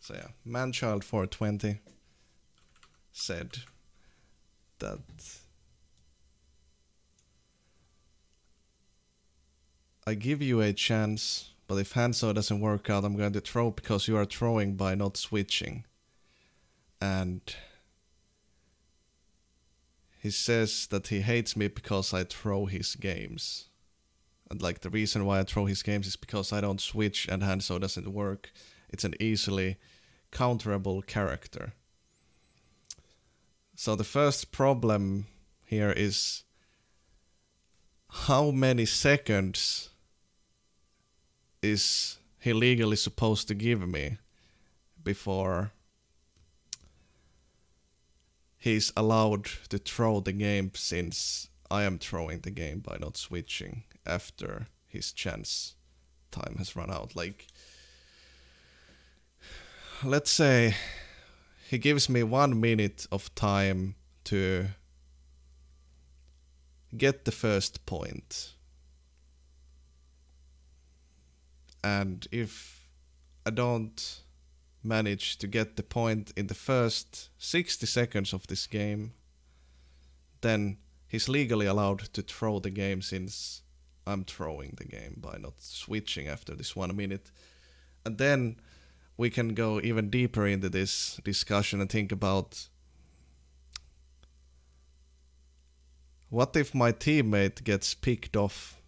So yeah, Manchild420 said that I give you a chance, but if Hanzo doesn't work out, I'm going to throw because you are throwing by not switching. And he says that he hates me because I throw his games. And like the reason why I throw his games is because I don't switch and Hanzo doesn't work. It's an easily counterable character. So the first problem here is how many seconds is he legally supposed to give me before he's allowed to throw the game, since I am throwing the game by not switching after his chance time has run out. Like, let's say he gives me 1 minute of time to get the first point. And if I don't manage to get the point in the first 60 seconds of this game, then he's legally allowed to throw the game, since I'm throwing the game by not switching after this 1 minute. And then we can go even deeper into this discussion and think about, what if my teammate gets picked off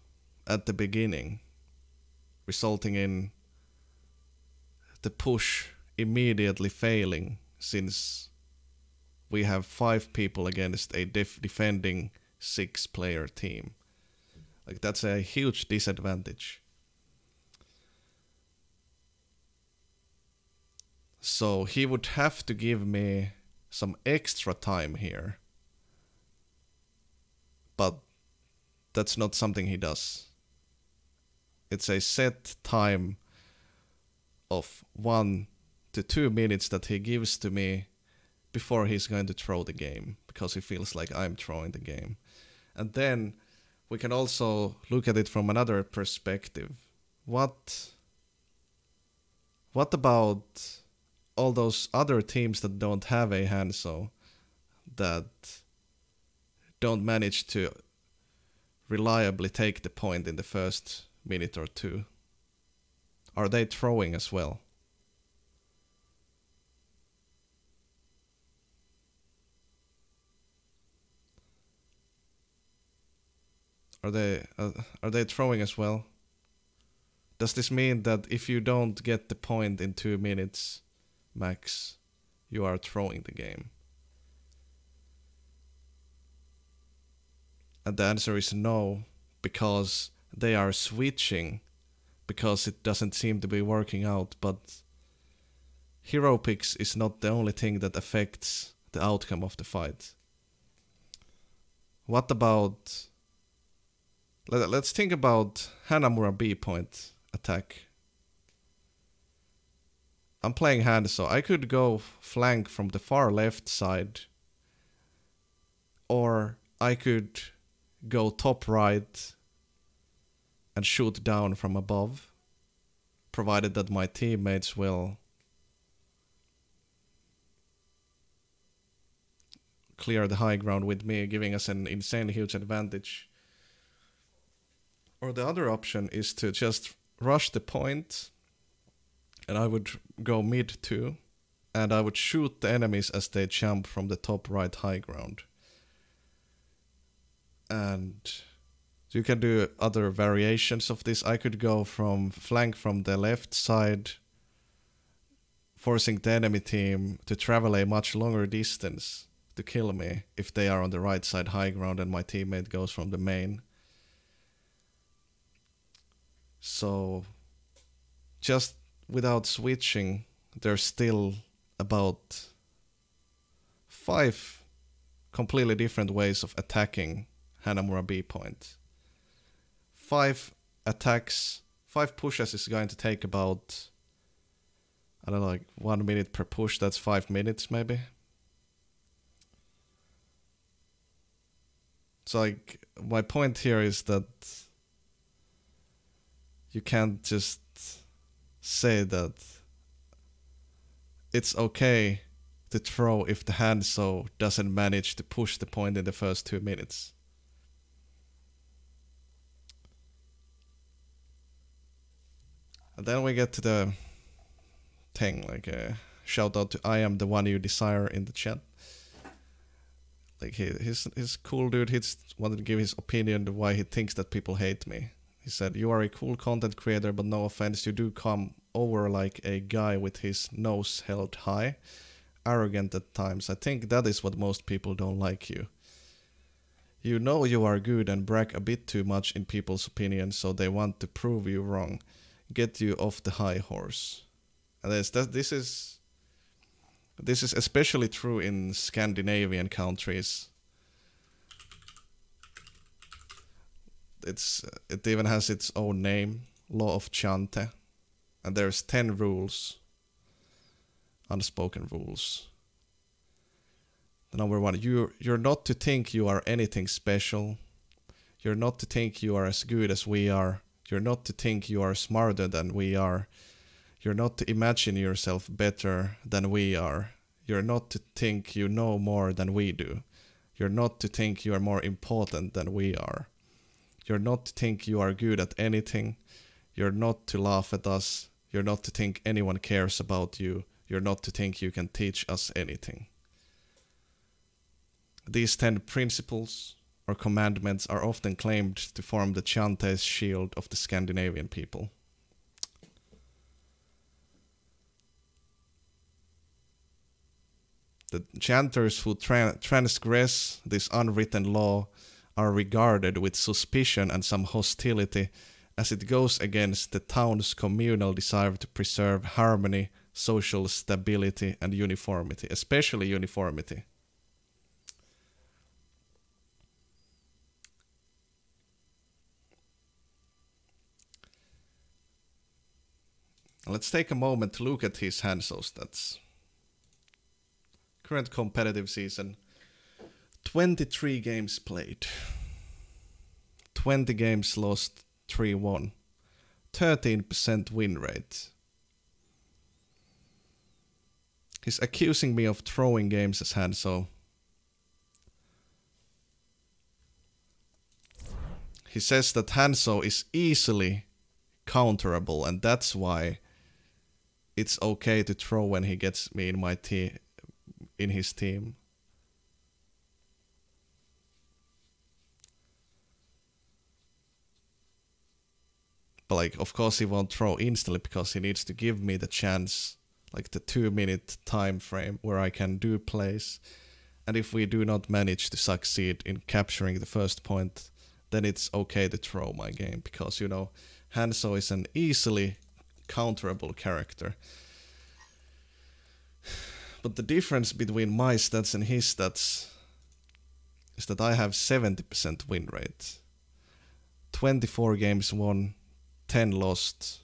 at the beginning, resulting in the push immediately failing, since we have 5 people against a defending 6-player team. Like, that's a huge disadvantage. So he would have to give me some extra time here. But that's not something he does. It's a set time of 1 to 2 minutes that he gives to me before he's going to throw the game, because he feels like I'm throwing the game. And then we can also look at it from another perspective. What about all those other teams that don't have a Hanzo, that don't manage to reliably take the point in the first minute or two? Are they throwing as well? Are they throwing as well? Does this mean that if you don't get the point in 2 minutes max, you are throwing the game? And the answer is no, because they are switching, because it doesn't seem to be working out. But hero picks is not the only thing that affects the outcome of the fight. What about... Let's think about Hanamura B point attack. I'm playing Hanzo. I could go flank from the far left side, or I could go top right and shoot down from above, provided that my teammates will clear the high ground with me, giving us an insane huge advantage. Or the other option is to just rush the point, and I would go mid too, and I would shoot the enemies as they jump from the top right high ground. And you can do other variations of this. I could go from flank from the left side, forcing the enemy team to travel a much longer distance to kill me if they are on the right side high ground and my teammate goes from the main. So just without switching, there's still about 5 completely different ways of attacking Hanamura B point. 5 attacks, 5 pushes is going to take about, I don't know, like 1 minute per push. That's 5 minutes maybe. So like, my point here is that you can't just say that it's okay to throw if the Hanzo doesn't manage to push the point in the first 2 minutes. And then we get to the thing, like shout out to I am the one you desire in the chat. Like he's cool dude. He just wanted to give his opinion to why he thinks that people hate me. He said, "You are a cool content creator, but no offense, you do come over like a guy with his nose held high, arrogant at times. I think that is what most people don't like you. You know you are good and brag a bit too much in people's opinions, so they want to prove you wrong, get you off the high horse." And this is especially true in Scandinavian countries. It even has its own name, Law of Chante, and there's 10 rules, unspoken rules. The number 1, you're not to think you are anything special. You're not to think you are as good as we are. You're not to think you are smarter than we are. You're not to imagine yourself better than we are. You're not to think you know more than we do. You're not to think you are more important than we are. You're not to think you are good at anything. You're not to laugh at us. You're not to think anyone cares about you. You're not to think you can teach us anything. These 10 principles or commandments are often claimed to form the Chante's shield of the Scandinavian people. The chanters who transgress this unwritten law are regarded with suspicion and some hostility, as it goes against the town's communal desire to preserve harmony, social stability, and uniformity, especially uniformity. Let's take a moment to look at his Hanzo stats. Current competitive season, 23 games played, 20 games lost, 3 won, 13% win rate. He's accusing me of throwing games as Hanzo. He says that Hanzo is easily counterable, and that's why it's okay to throw when he gets me in my team. In his team. But like, of course he won't throw instantly because he needs to give me the chance, like the 2-minute time frame where I can do plays. And if we do not manage to succeed in capturing the first point, then it's okay to throw my game, because, you know, Hanzo is an easily counterable character. But the difference between my stats and his stats is that I have 70% win rate. 24 games won, 10 lost.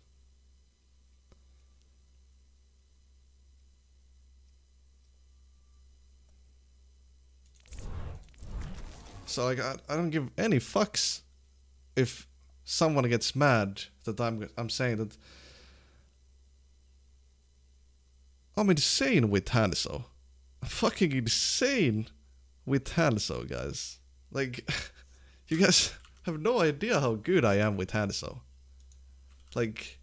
So like, I don't give any fucks if someone gets mad that I'm saying that I'm insane with Hanzo. I'm fucking insane with Hanzo, guys. Like, you guys have no idea how good I am with Hanzo. Like,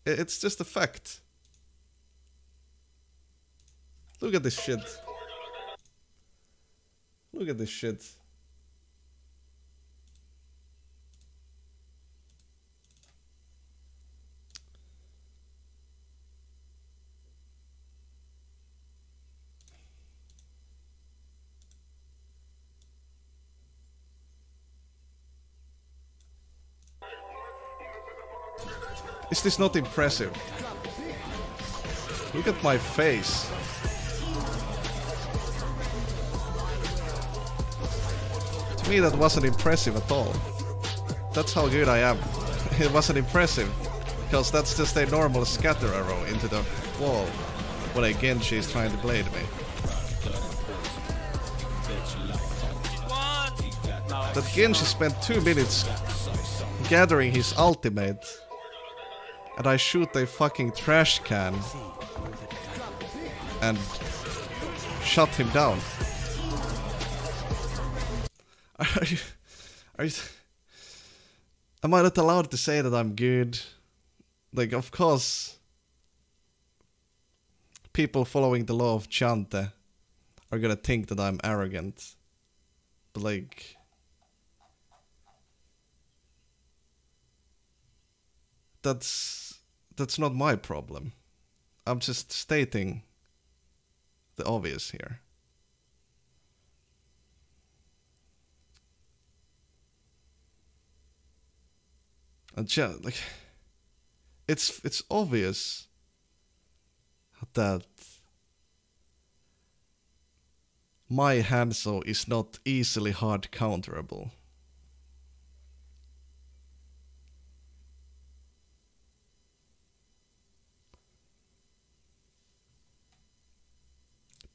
it's just a fact. Look at this shit. Look at this shit. Is this not impressive? Look at my face. To me that wasn't impressive at all. That's how good I am. It wasn't impressive, because that's just a normal scatter arrow into the wall when a Genji is trying to blade me. That Genji spent 2 minutes gathering his ultimate, and I shoot a fucking trash can and shut him down. Are you... Am I not allowed to say that I'm good? Like, of course, people following the law of Chante are gonna think that I'm arrogant. But like... That's not my problem. I'm just stating the obvious here. And like, it's obvious that my Hanzo is not easily hard counterable.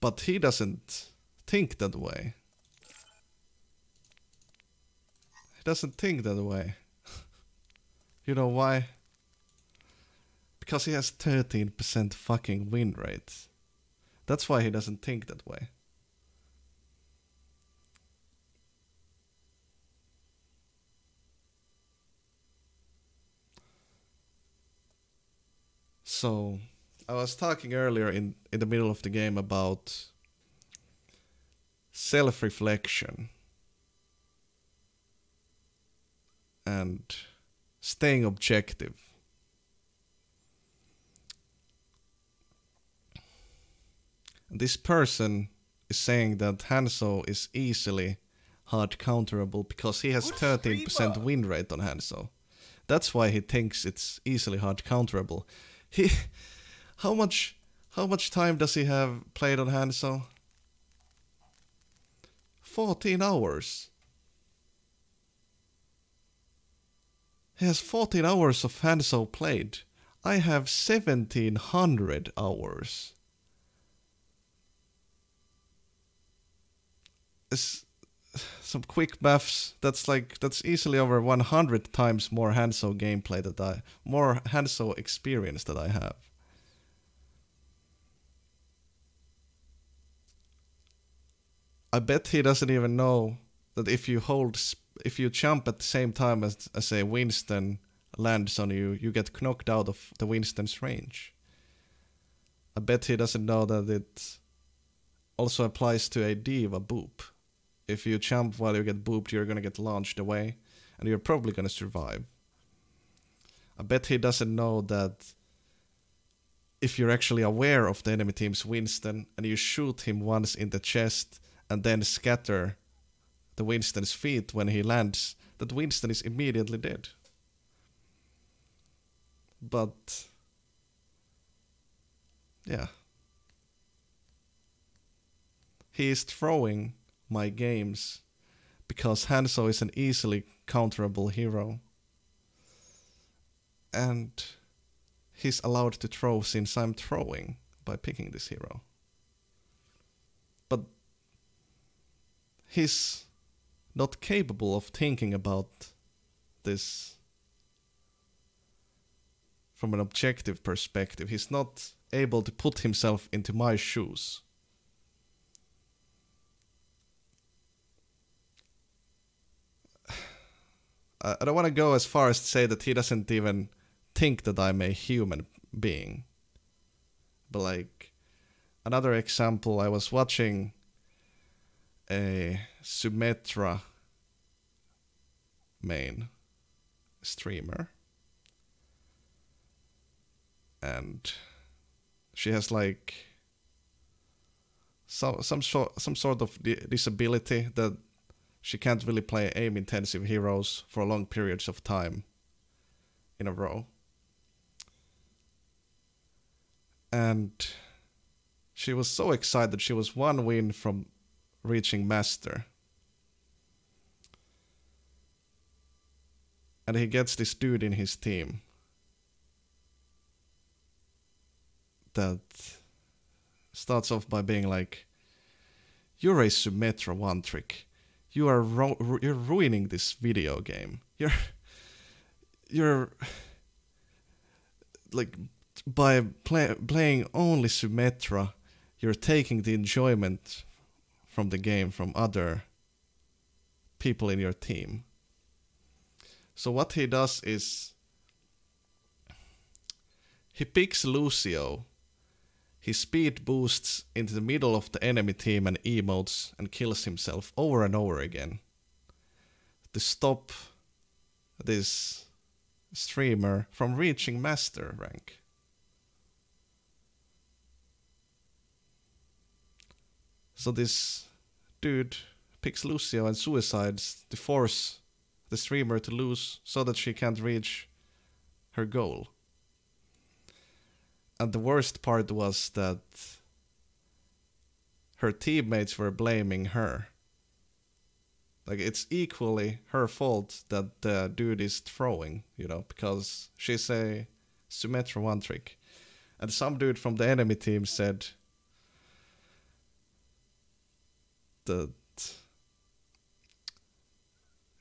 But he doesn't think that way. He doesn't think that way. You know why? Because he has 13% fucking win rate. That's why he doesn't think that way. So, I was talking earlier in the middle of the game about self-reflection and staying objective. And this person is saying that Hanzo is easily hard counterable because he has 13% win rate on Hanzo. That's why he thinks it's easily hard counterable. How much time does he have played on Hanzo? 14 hours. He has 14 hours of Hanzo played. I have 1700 hours. Some quick maths. That's easily over 100 times more Hanzo gameplay more Hanzo experience that I have. I bet he doesn't even know that if you jump at the same time as a Winston lands on you, you get knocked out of the Winston's range. I bet he doesn't know that it also applies to a Diva boop. If you jump while you get booped, you're gonna get launched away, and you're probably gonna survive. I bet he doesn't know that if you're actually aware of the enemy team's Winston, and you shoot him once in the chest, and then scatter the Winston's feet when he lands, that Winston is immediately dead. But... yeah. He is throwing my games because Hanzo is an easily counterable hero. And he's allowed to throw since I'm throwing by picking this hero. But he's not capable of thinking about this from an objective perspective. He's not able to put himself into my shoes. I don't want to go as far as to say that he doesn't even think that I'm a human being. But like, another example, I was watching a Symmetra main streamer. And she has like some sort of disability that she can't really play aim-intensive heroes for long periods of time in a row. And she was so excited. She was one win from reaching Master. And he gets this dude in his team that starts off by being like, "You're a Symmetra one trick. You're ruining this video game. you're like by playing only Symmetra, you're taking the enjoyment from the game from other people in your team. So what he does is he picks Lucio, he speed boosts into the middle of the enemy team and emotes and kills himself over and over again to stop this streamer from reaching master rank. So this dude picks Lucio and suicides to force the streamer to lose so that she can't reach her goal. And the worst part was that her teammates were blaming her. Like, it's equally her fault that the dude is throwing, you know, because she's a Symmetra one trick. And some dude from the enemy team said that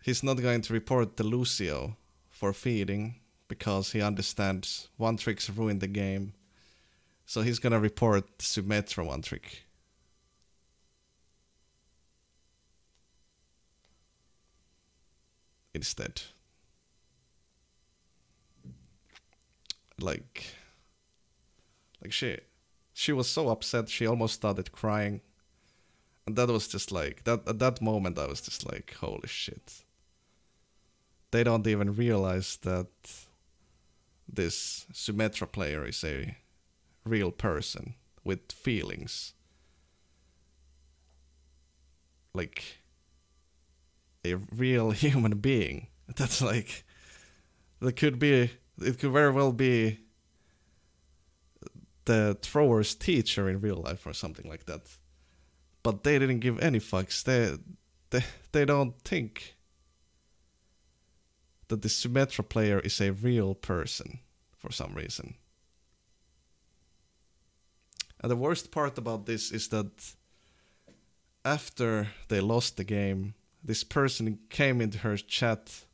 he's not going to report the Lucio for feeding because he understands one tricks ruin the game. So he's gonna report Symmetra one trick. Instead. Like she was so upset she almost started crying. And that was just like, that at that moment I was just like, holy shit. They don't even realize that this Symmetra player is a real person with feelings. Like a real human being. That's like, it could very well be the thrower's teacher in real life or something like that. But they didn't give any fucks. They don't think that the Symmetra player is a real person for some reason. And the worst part about this is that after they lost the game, this person came into her chat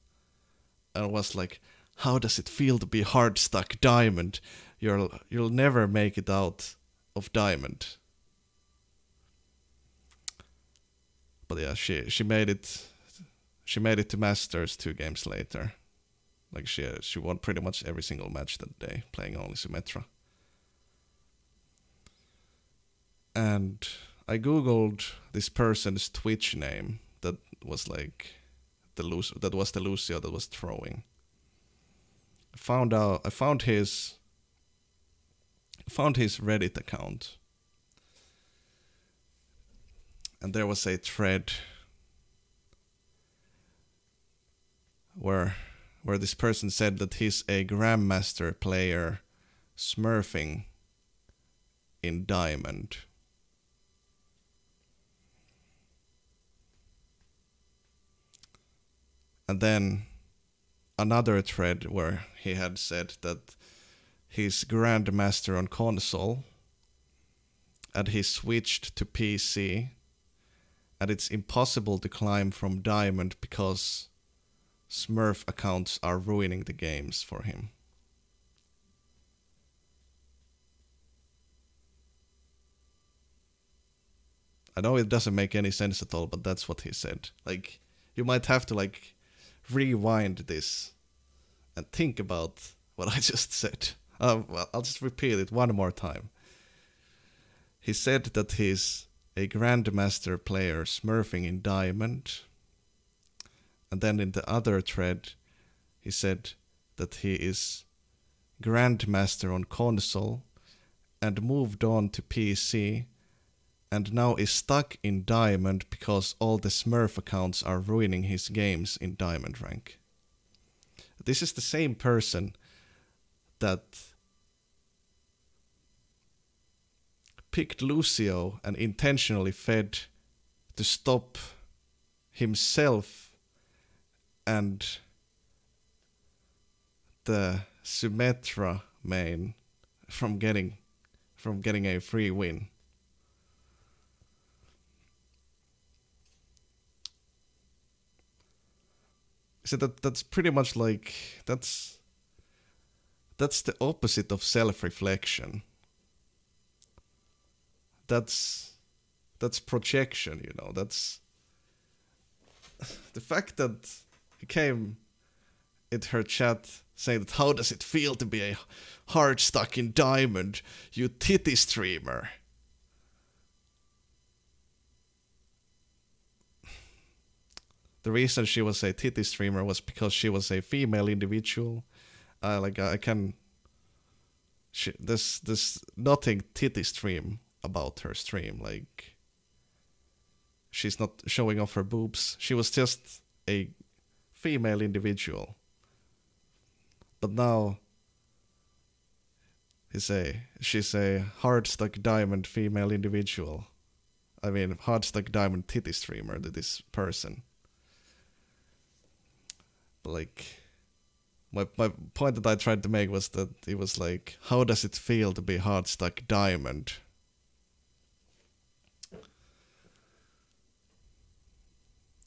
and was like, "How does it feel to be hard stuck diamond? You'll never make it out of diamond." But yeah, she made it. She made it to Masters 2 games later. Like she won pretty much every single match that day, playing only Symmetra. And I googled this person's Twitch name that was like the Lucio that was throwing. I found his Reddit account. And there was a thread where this person said that he's a Grandmaster player smurfing in Diamond. And then another thread where he had said that he's Grandmaster on console and he switched to PC and it's impossible to climb from Diamond because Smurf accounts are ruining the games for him. I know it doesn't make any sense at all, but that's what he said. Like, you might have to like rewind this and think about what I just said. Well, I'll just repeat it one more time. He said that he's a Grandmaster player smurfing in Diamond. And then in the other thread, he said that he is Grandmaster on console and moved on to PC and now is stuck in Diamond because all the Smurf accounts are ruining his games in Diamond rank. This is the same person that picked Lucio and intentionally fed to stop himself and the Symmetra main from getting a free win. So that's pretty much like that's the opposite of self-reflection. That's projection, you know. That's the fact that he came in her chat saying that how does it feel to be a heart stuck in diamond, you titty streamer. The reason she was a titty streamer was because she was a female individual. There's nothing titty stream about her stream. Like, she's not showing off her boobs. She was just a female individual. But now she's a hard-stuck diamond female individual. I mean, hard-stuck diamond titty streamer to this person. But like, my point that I tried to make was that it was like, how does it feel to be hard-stuck diamond?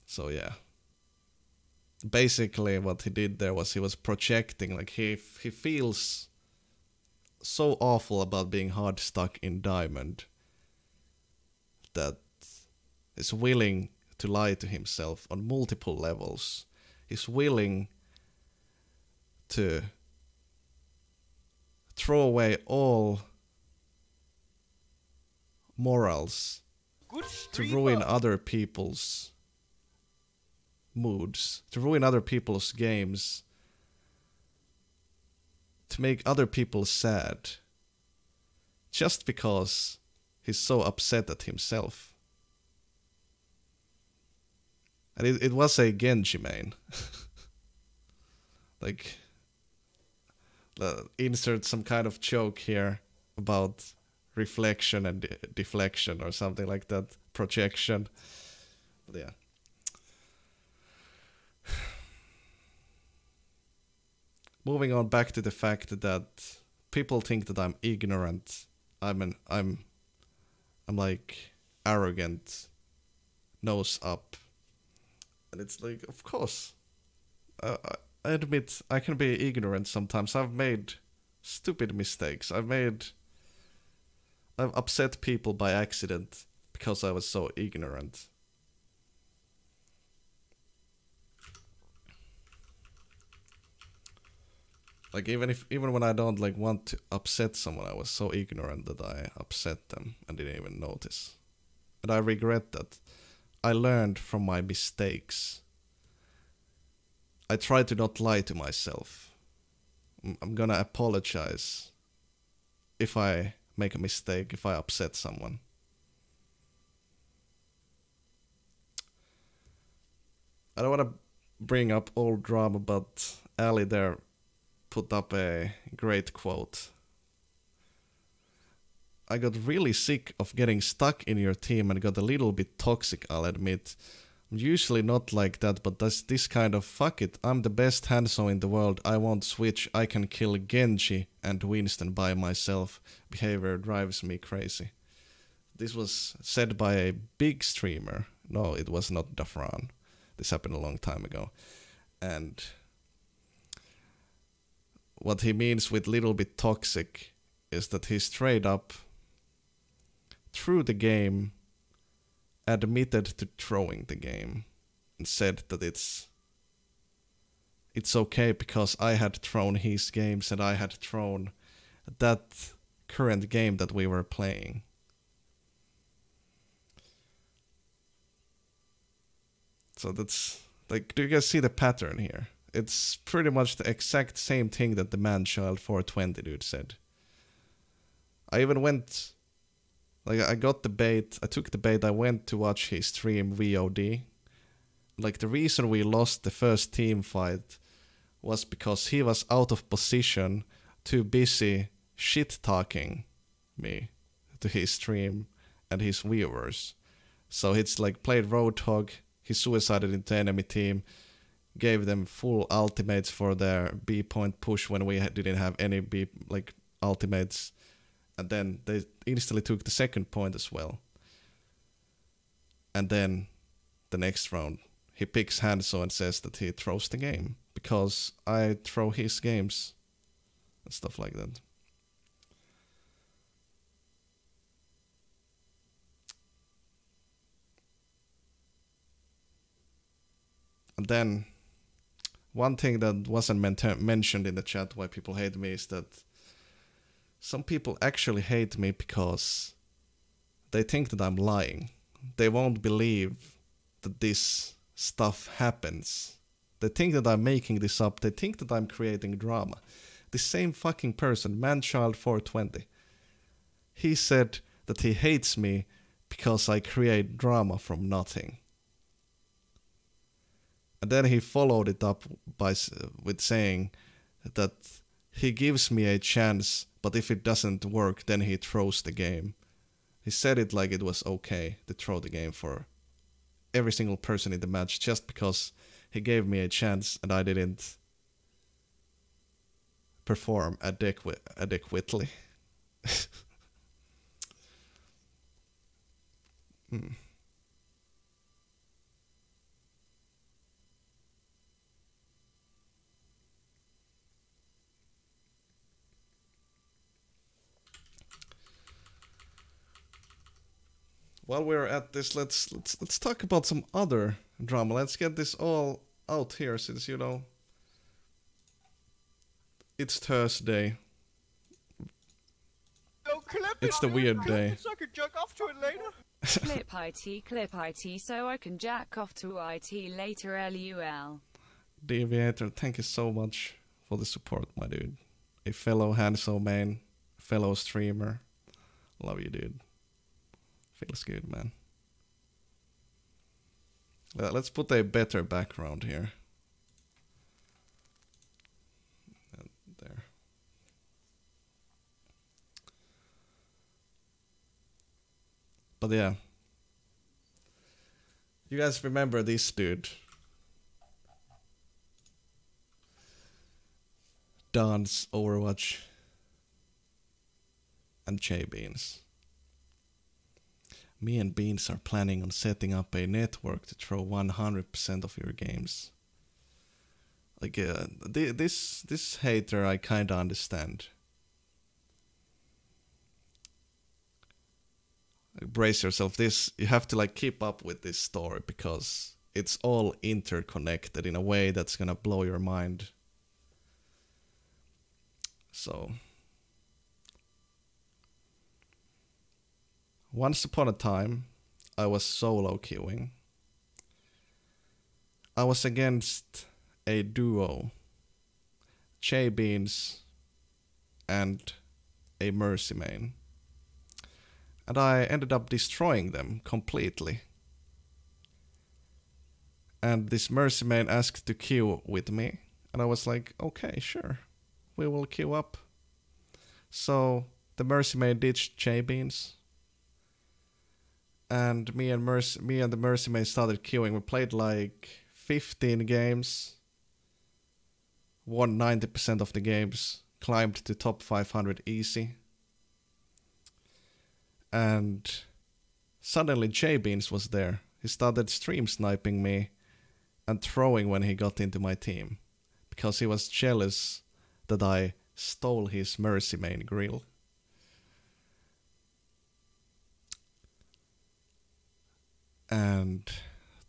So yeah. Basically what he did there was he was projecting, like he feels so awful about being hard stuck in diamond that he's willing to lie to himself on multiple levels. He's willing to throw away all morals to ruin other people's moods, to ruin other people's games, to make other people sad, just because he's so upset at himself. And it was a Genji main. Like, insert some kind of joke here about reflection and deflection or something like that, projection. But yeah. Moving on back to the fact that people think that I'm ignorant. I'm like arrogant, nose up, and it's like, of course, I admit I can be ignorant sometimes. I've made stupid mistakes. I've upset people by accident because I was so ignorant. Like, even when I don't like want to upset someone, I was so ignorant that I upset them and didn't even notice. And I regret that. I learned from my mistakes. I try to not lie to myself. I'm gonna apologize if I make a mistake, if I upset someone. I don't want to bring up old drama, but Ali there put up a great quote. I got really sick of getting stuck in your team and got a little bit toxic, I'll admit. I'm usually not like that, but this kind of fuck it, I'm the best Hanzo in the world, I won't switch, I can kill Genji and Winston by myself. Behavior drives me crazy. This was said by a big streamer. No, it was not Dafran. This happened a long time ago. And what he means with little bit toxic is that he straight up, through the game, admitted to throwing the game and said that it's okay because I had thrown his games and I had thrown that current game that we were playing. So that's like, do you guys see the pattern here? It's pretty much the exact same thing that the man-child 420 dude said. I even went, like, I took the bait, I went to watch his stream VOD. Like, the reason we lost the first team fight was because he was out of position, too busy shit-talking me to his stream and his viewers. So it's like, played Roadhog, he suicided into enemy team, gave them full ultimates for their B point push when we didn't have any B like ultimates, and then they instantly took the second point as well. And then the next round he picks Hanzo and says that he throws the game because I throw his games and stuff like that. And then one thing that wasn't mentioned in the chat why people hate me is that some people actually hate me because they think that I'm lying. They won't believe that this stuff happens. They think that I'm making this up. They think that I'm creating drama. The same fucking person, Manchild420, he said that he hates me because I create drama from nothing. And then he followed it up with saying that he gives me a chance, but if it doesn't work, then he throws the game. He said it like it was okay to throw the game for every single person in the match just because he gave me a chance and I didn't perform adequately. While we're at this, let's talk about some other drama. Let's get this all out here, since you know it's Thursday. It's the weird day. So I can jerk off to it later. Clip IT, so I can jack off to IT later. LUL. Deviator, thank you so much for the support, my dude. A fellow Hanzo main, fellow streamer. Love you, dude. Feels good, man. Let's put a better background here. And there. But yeah. You guys remember this dude? Dance, Overwatch, and J-Beans. Me and Beans are planning on setting up a network to throw 100% of your games. Like, this hater I kinda understand. Like, brace yourself. You have to like keep up with this story because it's all interconnected in a way that's gonna blow your mind. So, once upon a time, I was solo queuing. I was against a duo, J-Beans and a Mercy main. And I ended up destroying them completely. And this Mercy main asked to queue with me, and I was like, okay, sure, we will queue up. So the Mercy main ditched J-Beans. And me and the Mercy main started queuing. We played like 15 games, won 90% of the games, climbed to top 500 easy. And suddenly J-Beans was there. He started stream sniping me and throwing when he got into my team, because he was jealous that I stole his Mercy main grill. And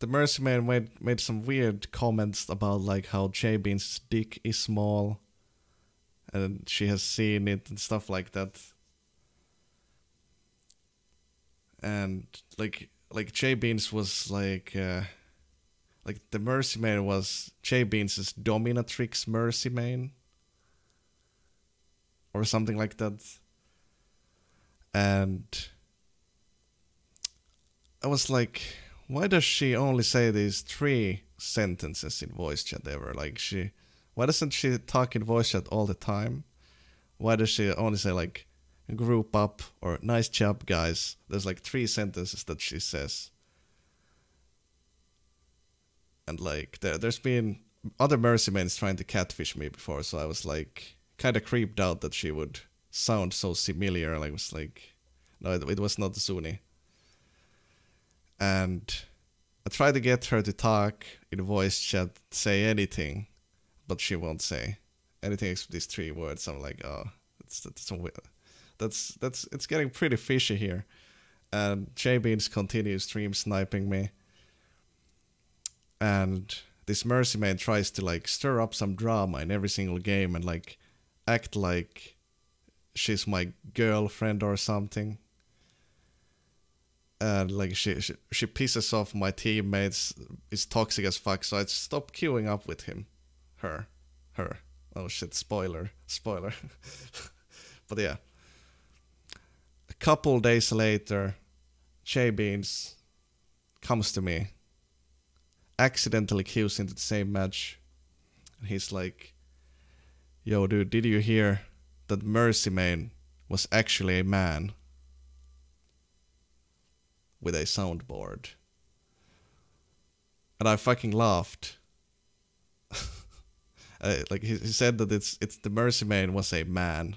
the Mercy main made some weird comments about like how J-Beans' dick is small and she has seen it and stuff like that. And like J-Beans was like the Mercy main was J-Beans' dominatrix Mercy main or something like that. And I was like, why does she only say these 3 sentences in voice chat ever? Like, why doesn't she talk in voice chat all the time? Why does she only say like, group up or nice job guys? There's like 3 sentences that she says. And like, there's been other Mercy mains trying to catfish me before, so I was like, kind of creeped out that she would sound so familiar. Like, I was like, no, it was not Zuni. And I try to get her to talk in voice chat, say anything, but she won't say anything except these 3 words. I'm like, oh, that's it's getting pretty fishy here. And J-Beans continues stream sniping me. And this Mercy main tries to like stir up some drama in every single game and like act like she's my girlfriend or something. And like she pisses off my teammates, is toxic as fuck, so I stopped queuing up with him. Her. Oh shit, spoiler. But yeah. A couple days later, J-Beans comes to me, accidentally queues into the same match, and he's like, yo dude, did you hear that Mercy main was actually a man? With a soundboard. And I fucking laughed. Like he said that it's the Mercy main was a man,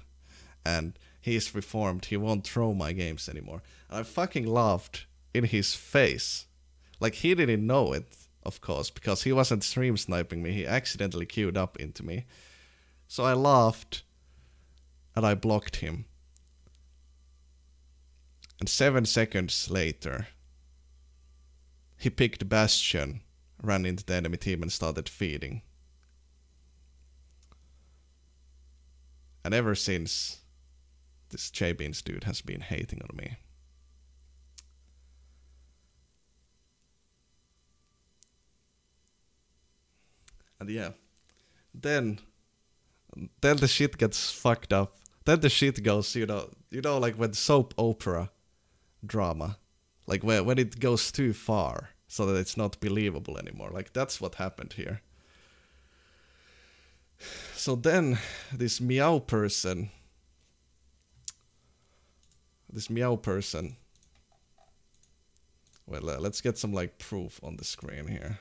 and he is reformed. He won't throw my games anymore. And I fucking laughed in his face. Like he didn't know it, of course, because he wasn't stream sniping me. He accidentally queued up into me. So I laughed, and I blocked him. And 7 seconds later, he picked Bastion, ran into the enemy team and started feeding. And ever since, this J-Beans dude has been hating on me. And yeah, then the shit gets fucked up. Then the shit goes, you know, like when soap opera drama, like when it goes too far so that it's not believable anymore. Like that's what happened here. So then this meow person, well, let's get some like proof on the screen here.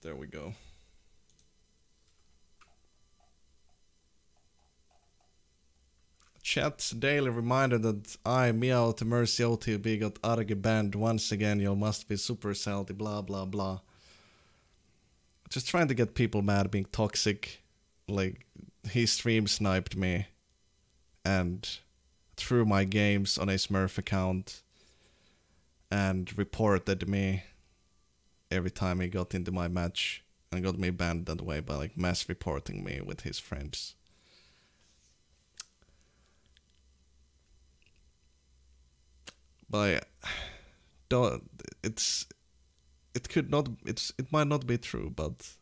There we go. Chat's daily reminder that I, Meow, to Mercy OTB got Arrge banned once again. You must be super salty, blah blah blah. Just trying to get people mad, being toxic. Like, he stream sniped me and threw my games on a Smurf account and reported me every time he got into my match and got me banned that way by like mass reporting me with his friends. But it might not be true, but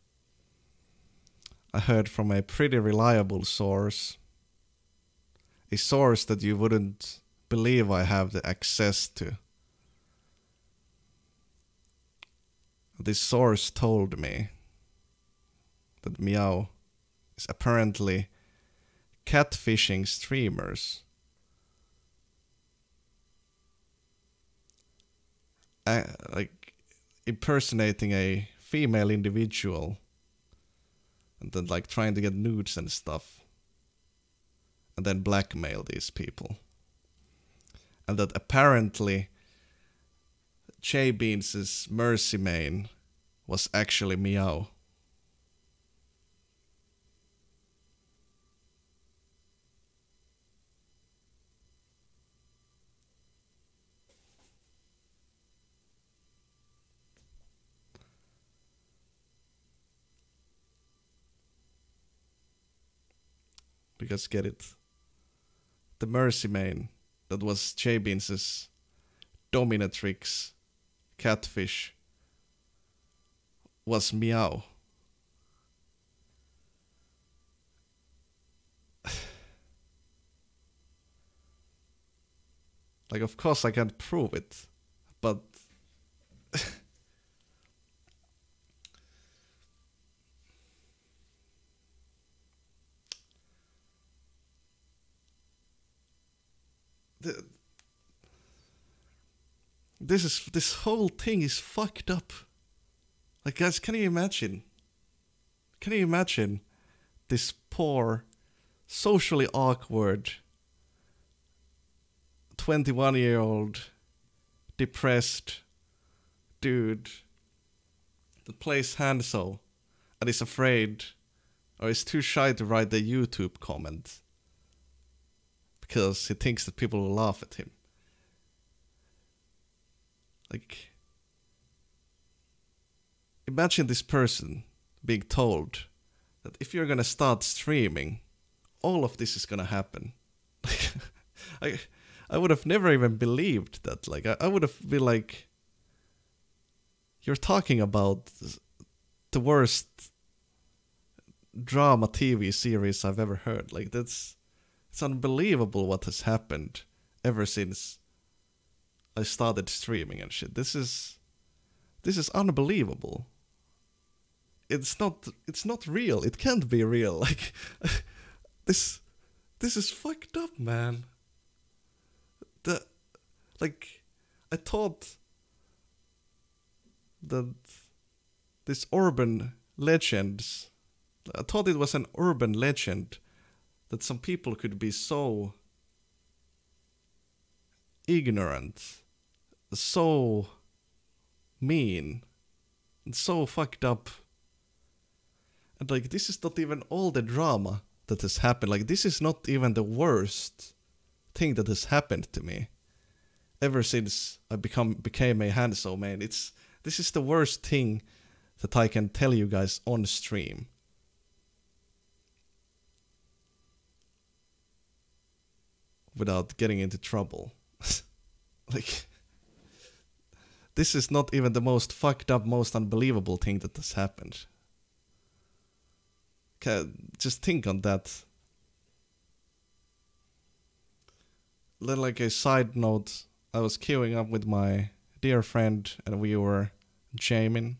I heard from a pretty reliable source, a source that you wouldn't believe I have the access to. This source told me that Meow is apparently catfishing streamers. Like impersonating a female individual and then like trying to get nudes and stuff and then blackmail these people. And that apparently J-Beans' Mercy main was actually Meow. Because get it, the Mercy main that was J-Beans' dominatrix catfish was Meow. Like, of course I can't prove it, but this whole thing is fucked up. Like, guys, can you imagine? Can you imagine this poor, socially awkward 21-year-old depressed dude that plays Hanzo and is afraid or is too shy to write the YouTube comment because he thinks that people will laugh at him. Like, imagine this person being told that if you're gonna start streaming, all of this is gonna happen. I would have never even believed that. Like, I would have been like, you're talking about the worst drama TV series I've ever heard. Like, it's unbelievable what has happened ever since I started streaming and shit. This is unbelievable. It's not real. It can't be real. Like, this is fucked up, man. I thought that this urban legends, I thought it was an urban legend that some people could be so ignorant, so mean, and so fucked up. And like, this is not even all the drama that has happened. Like, this is not even the worst thing that has happened to me ever since I became a Hanzo main. This is the worst thing that I can tell you guys on stream. Without getting into trouble. Like, this is not even the most fucked up, most unbelievable thing that has happened. Okay, just think on that. Then, like, a side note, I was queuing up with my dear friend and we were jamming.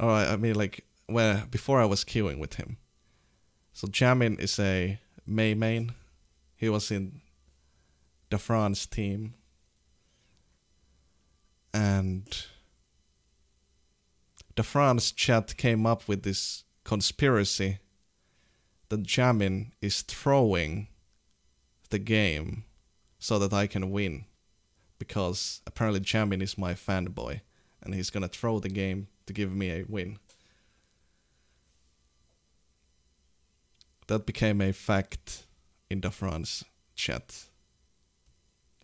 Alright, I mean, like, before I was queuing with him. So Jamin is a main. He was in the France team. And the France chat came up with this conspiracy that Jamin is throwing the game so that I can win. Because apparently Jamin is my fanboy and he's gonna throw the game to give me a win. That became a fact in the France chat.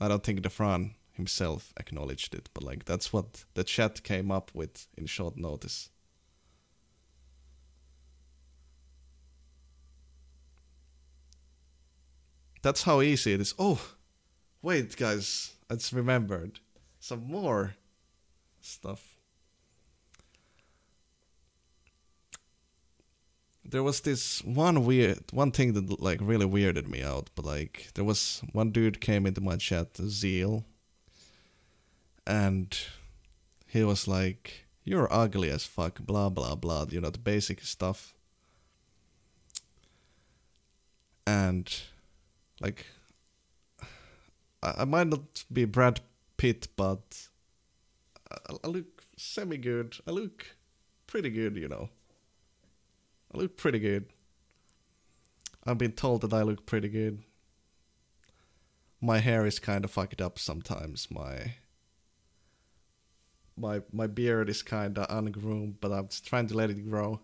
I don't think the Fran himself acknowledged it, but like, that's what the chat came up with in short notice. That's how easy it is. Oh, wait, guys, I just remembered some more stuff. There was this one thing that like really weirded me out, but like, there was one dude came into my chat, Zeal, and he was like, "You're ugly as fuck, blah blah blah," you know, the basic stuff. And like, I might not be Brad Pitt, but I look semi-good. I look pretty good, you know. I look pretty good. I've been told that I look pretty good. My hair is kind of fucked up sometimes. My beard is kind of ungroomed, but I'm just trying to let it grow.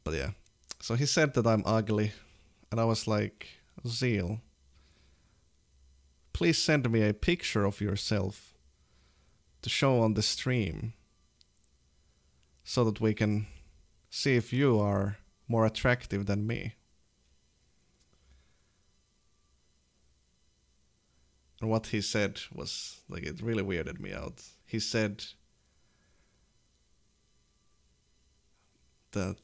But yeah. So he said that I'm ugly. And I was like, Zeal, please send me a picture of yourself to show on the stream so that we can see if you are more attractive than me. And what he said was, like, it really weirded me out. He said that,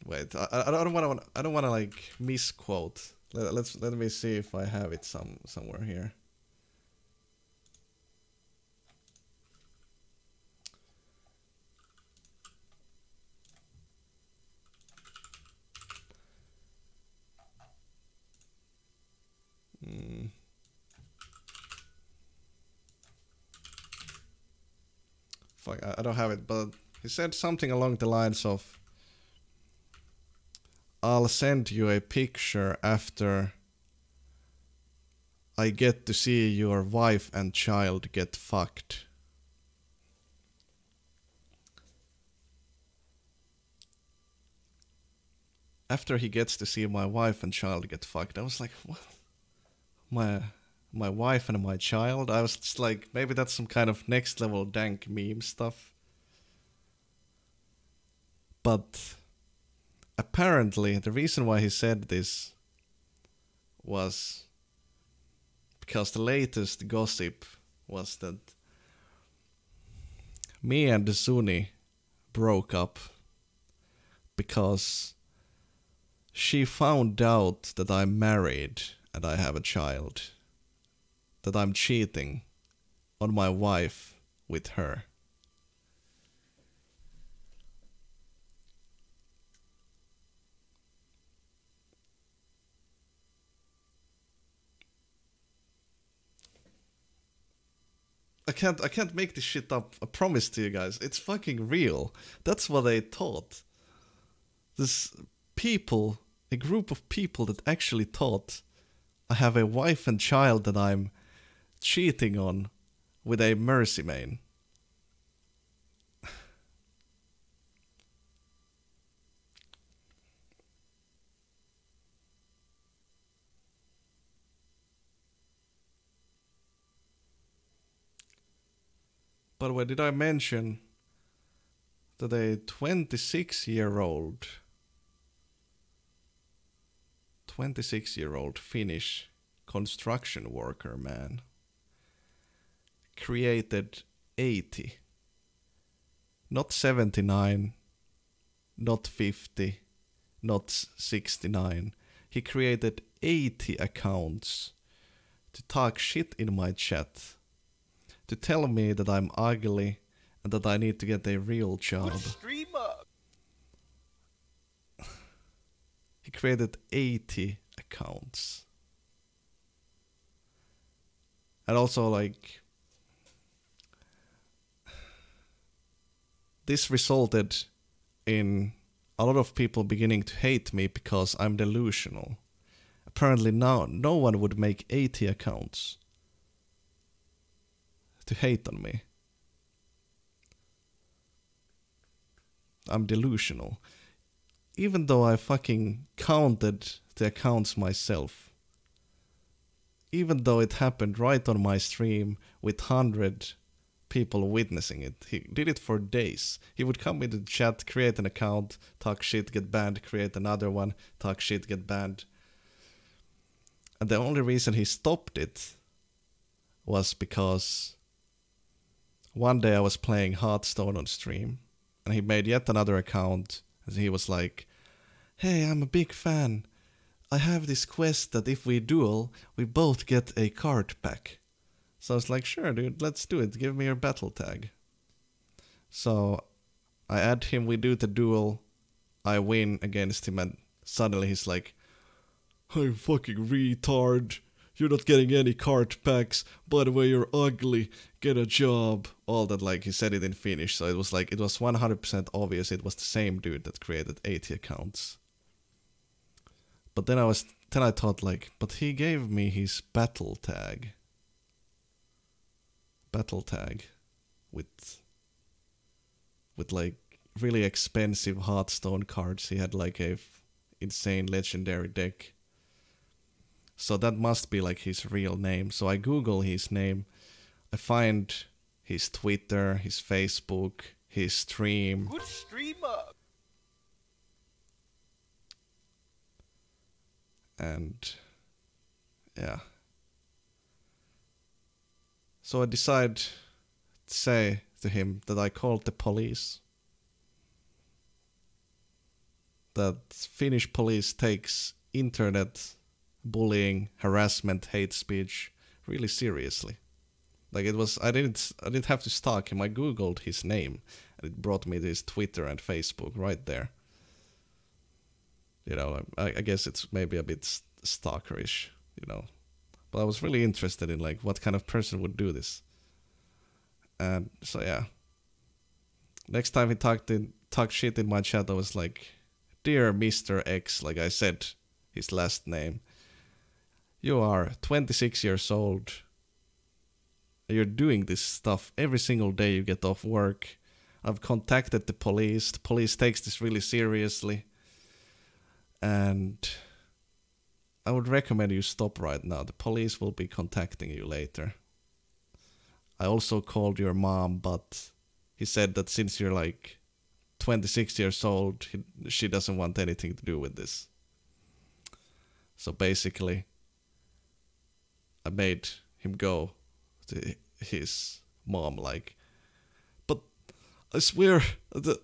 wait, I don't want to like misquote. Let me see if I have it somewhere here. fuck, I don't have it, but he said something along the lines of, I'll send you a picture after I get to see your wife and child get fucked. After he gets to see my wife and child get fucked, I was like, what? My wife and my child? I was just like, maybe that's some kind of next level dank meme stuff. But apparently the reason why he said this was because the latest gossip was that me and Suni broke up because she found out that I'm married and I have a child. That I'm cheating on my wife with her. I can't make this shit up. I promise to you guys. It's fucking real. That's what they thought. This people, a group of people that actually thought I have a wife and child that I'm cheating on with a mercy main. By the way, did I mention that a 26-year-old Finnish construction worker man created 80, not 79, not 50, not 69. He created 80 accounts to talk shit in my chat, to tell me that I'm ugly and that I need to get a real job. He created 80 accounts. And also, like, this resulted in a lot of people beginning to hate me because I'm delusional. Apparently now no one would make 80 accounts to hate on me. I'm delusional. Even though I fucking counted the accounts myself. Even though it happened right on my stream with 100 people witnessing it. He did it for days. He would come into the chat, create an account, talk shit, get banned, create another one, talk shit, get banned. And the only reason he stopped it was because one day I was playing Hearthstone on stream and he made yet another account and he was like, hey, I'm a big fan. I have this quest that if we duel, we both get a card pack. So I was like, sure dude, let's do it. Give me your battle tag. So I add him, we do the duel, I win against him and suddenly he's like, I'm fucking retard. You're not getting any card packs. By the way, you're ugly. Get a job. All that, like, he said it in Finnish. So it was like, it was 100% obvious it was the same dude that created 80 accounts. But then I thought like, but he gave me his battle tag. Battle tag. With like really expensive Hearthstone cards. He had like a insane legendary deck. So that must be like his real name. So I Google his name. I find his Twitter, his Facebook, his stream. Good streamer. And yeah. So I decide to say to him that I called the police. That Finnish police takes internet bullying, harassment, hate speech really seriously. Like it was, I didn't have to stalk him. I googled his name and it brought me to his Twitter and Facebook right there. You know, I guess it's maybe a bit stalkerish, you know. But I was really interested in like what kind of person would do this. And so yeah, Next time he talked shit in my chat, I was like, "Dear Mr. X," like I said his last name. "You are 26 years old. You're doing this stuff every single day you get off work. I've contacted the police. The police takes this really seriously. And I would recommend you stop right now. The police will be contacting you later. I also called your mom, but he said that since you're like 26 years old, she doesn't want anything to do with this." So basically, I made him go to his mom, like, "But I swear that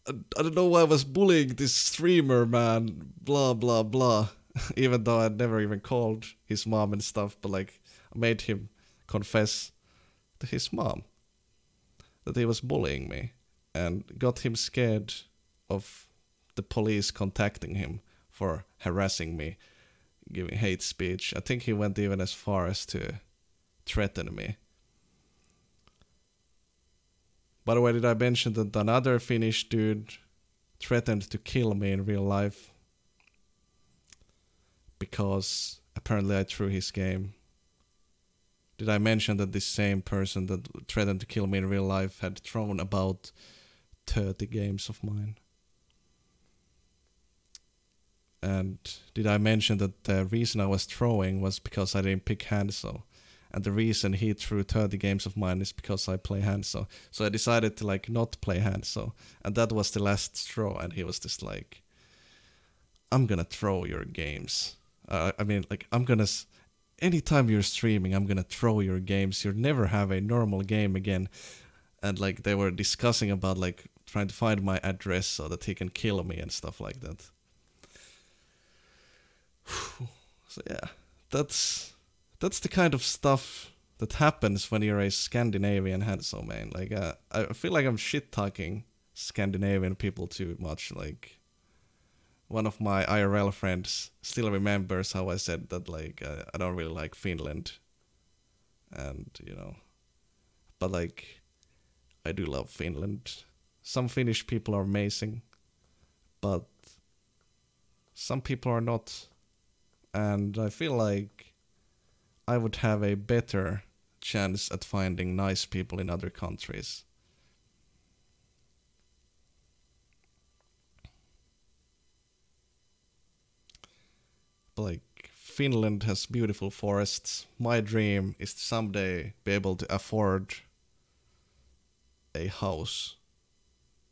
I don't know why I was bullying this streamer, man, blah blah blah." Even though I'd never even called his mom and stuff, but like, I made him confess to his mom that he was bullying me, and got him scared of the police contacting him for harassing me, giving hate speech. I think he went even as far as to threaten me. By the way, did I mention that another Finnish dude threatened to kill me in real life? Because apparently I threw his game. Did I mention that this same person that threatened to kill me in real life had thrown about 30 games of mine? And did I mention that the reason I was throwing was because I didn't pick Hanso? And the reason he threw 30 games of mine is because I play Hanso. So I decided to like not play Hanso. And that was the last straw. And he was just like, "I'm gonna throw your games. I mean, like, I'm gonna... Anytime you're streaming, I'm gonna throw your games. You'll never have a normal game again." And like, they were discussing about like trying to find my address so that he can kill me and stuff like that. So yeah, that's the kind of stuff that happens when you're a Scandinavian Hanso main. Like, I feel like I'm shit talking Scandinavian people too much. Like, one of my IRL friends still remembers how I said that, like, I don't really like Finland. And, you know, but like, I do love Finland. Some Finnish people are amazing, but some people are not. And I feel like I would have a better chance at finding nice people in other countries. Like, Finland has beautiful forests. My dream is to someday be able to afford a house,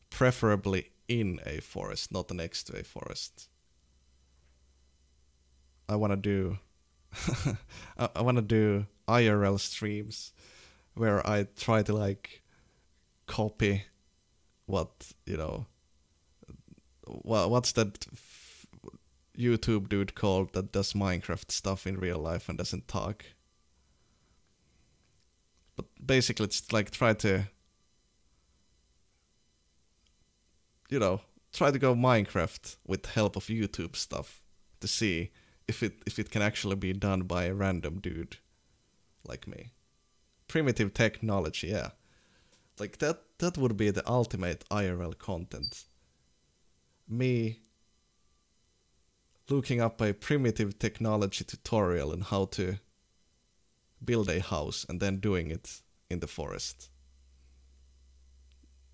preferably in a forest, not next to a forest. I want to do I want to do IRL streams where I try to like copy what, you know, what's that YouTube dude called that does Minecraft stuff in real life and doesn't talk. But basically it's like try to, you know, try to go Minecraft with help of YouTube stuff to see if it can actually be done by a random dude like me. Primitive technology, yeah. Like that would be the ultimate IRL content. Me looking up a primitive technology tutorial on how to build a house and then doing it in the forest.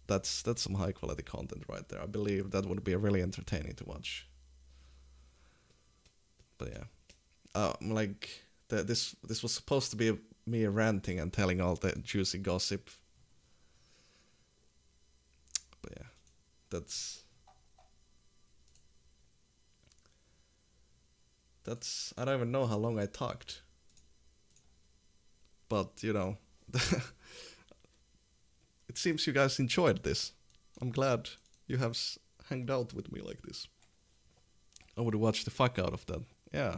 That's some high quality content right there. I believe that would be really entertaining to watch. But yeah, like this was supposed to be me ranting and telling all the juicy gossip. But yeah, that's I don't even know how long I talked. But you know, it seems you guys enjoyed this. I'm glad you have hanged out with me like this. I would watch the fuck out of that. Yeah.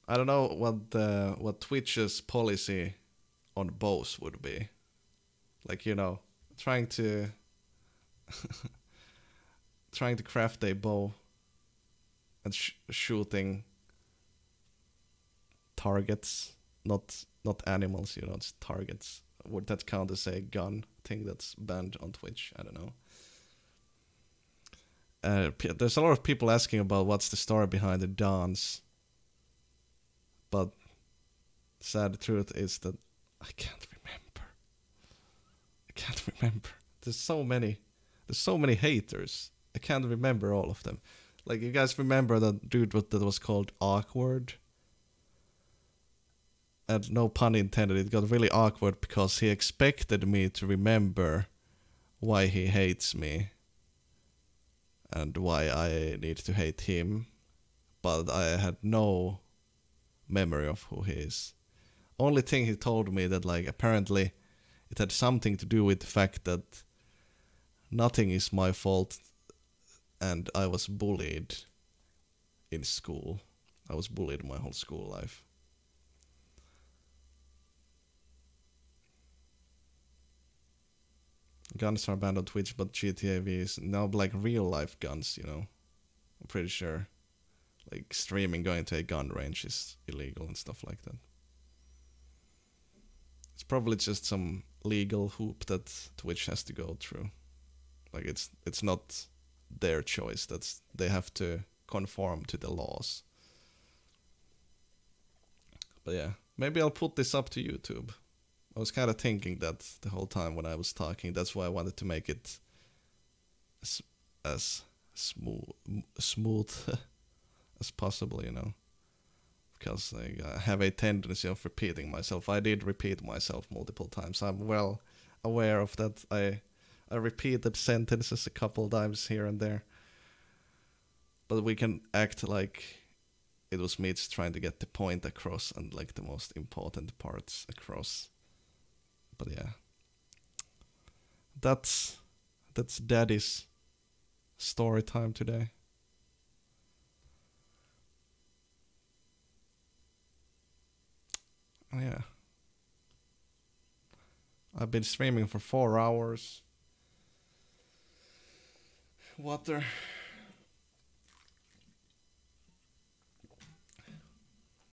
I don't know what Twitch's policy on bows would be. Like, you know, trying to craft a bow and shooting targets, not animals, you know, it's targets. would that count as a gun thing that's banned on Twitch? I don't know. There's a lot of people asking about what's the story behind the dance, but sad truth is that I can't remember. There's so many haters. I can't remember all of them. Like, you guys remember that dude that was called Awkward? And no pun intended, it got really awkward because he expected me to remember why he hates me and why I need to hate him, but I had no memory of who he is. Only thing he told me that, like, apparently it had something to do with the fact that nothing is my fault and I was bullied in school. I was bullied my whole school life. Guns are banned on Twitch, but GTA V is now like real life guns, you know. I'm pretty sure. Like, streaming going to a gun range is illegal and stuff like that. It's probably just some legal hoop that Twitch has to go through. Like, it's not their choice. They have to conform to the laws. But yeah, maybe I'll put this up to YouTube. I was kind of thinking that the whole time when I was talking. That's why I wanted to make it as smooth as possible, you know. Because I have a tendency of repeating myself. I did repeat myself multiple times. I'm well aware of that. I repeated sentences a couple times here and there. But we can act like it was me just trying to get the point across and like the most important parts across. But yeah, that's Daddy's story time today. Oh yeah, I've been streaming for 4 hours. Water